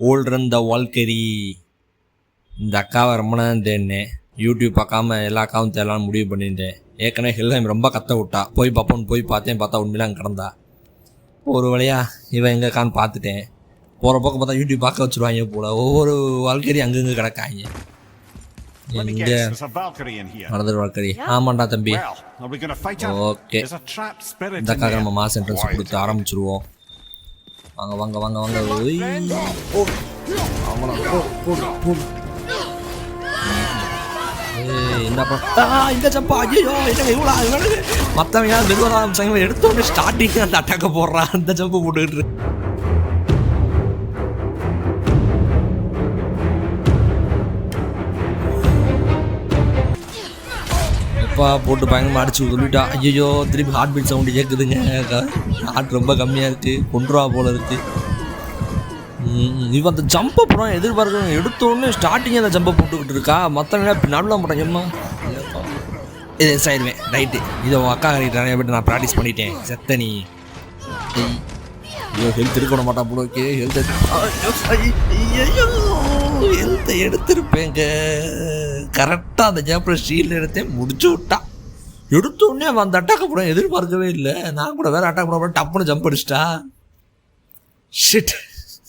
ஓல்ரன் த வால்கரி. இந்த அக்காவை ரொம்ப நேரம் தேடினேன், யூடியூப் பார்க்காம எல்லா அக்காவும் தேடலான்னு முடிவு பண்ணிட்டேன். ஏற்கனவே ஹெல்ஹைம் ரொம்ப கத்த விட்டா, போய் பார்ப்போன்னு போய் பார்த்தேன், பார்த்தா உண்மையில அங்கே கிடந்தா. ஒரு வழியாக இவன் எங்கே இருக்கான்னு பார்த்துட்டேன். போகிற பக்கம் பார்த்தா யூடியூப் பார்க்க வச்சுருவாங்க போல். ஒவ்வொரு வால்கரி அங்கங்கே கிடக்காங்க. எங்கே மறந்துடு வால்கரி? ஆமாண்டா தம்பி. ஓகே, இந்த அக்காவை நம்ம மாஸ் என்ட்ரன்ஸ் கொடுத்து ஆரம்பிச்சிருவோம். வாங்க வாங்க வாங்க வாங்க. இந்த சப்பா ஐயோ என்னங்க இவ்வளோ மற்றவங்க மெதுவாக எடுத்தோடனே ஸ்டார்டிங் அந்த அட்டாக்க போடுறான், அந்த ஜம்பு போட்டுக்கிட்டு. எப்பா போட்டு பயங்கரமாக அடிச்சு சொல்லிட்டா. ஐயோ திருப்பி ஹார்ட் பீட் சவுண்டு கேட்குதுங்க. ஹார்ட் ரொம்ப கம்மியாக இருக்குது, கொண்டுருவா போல இருக்குது. இவன் அந்த ஜம்பை போகிறான் எதிர்பார்க்க, எடுத்தோடனே ஸ்டார்டிங் அந்த ஜம்பை போட்டுக்கிட்டு இருக்கா. மற்றவங்க நடுவில் போட்டான். எம்மா இது ஆயிடுவேன். ரைட்டு, இதை உன் அக்கா நிறைய பேர் நான் ப்ராக்டிஸ் பண்ணிட்டேன். செத்த நீ. ஐயோ ஹெல்த் எடுக்க மாட்டா போல. ஓகே ஹெல்த்தை எடுத்திருப்பேங்க கரெக்டாக. அந்த ஜம்பில் ஷீல்டு எடுத்தேன், முடிச்சு விட்டான். எடுத்தோடனே அவன் அந்த அட்டாக்க போட எதிர்பார்க்கவே இல்லை. நான் கூட வேறு அட்டாக் பண்ண டப்புன்னு ஜம்ப் அடிச்சிட்டா. ஷிட்.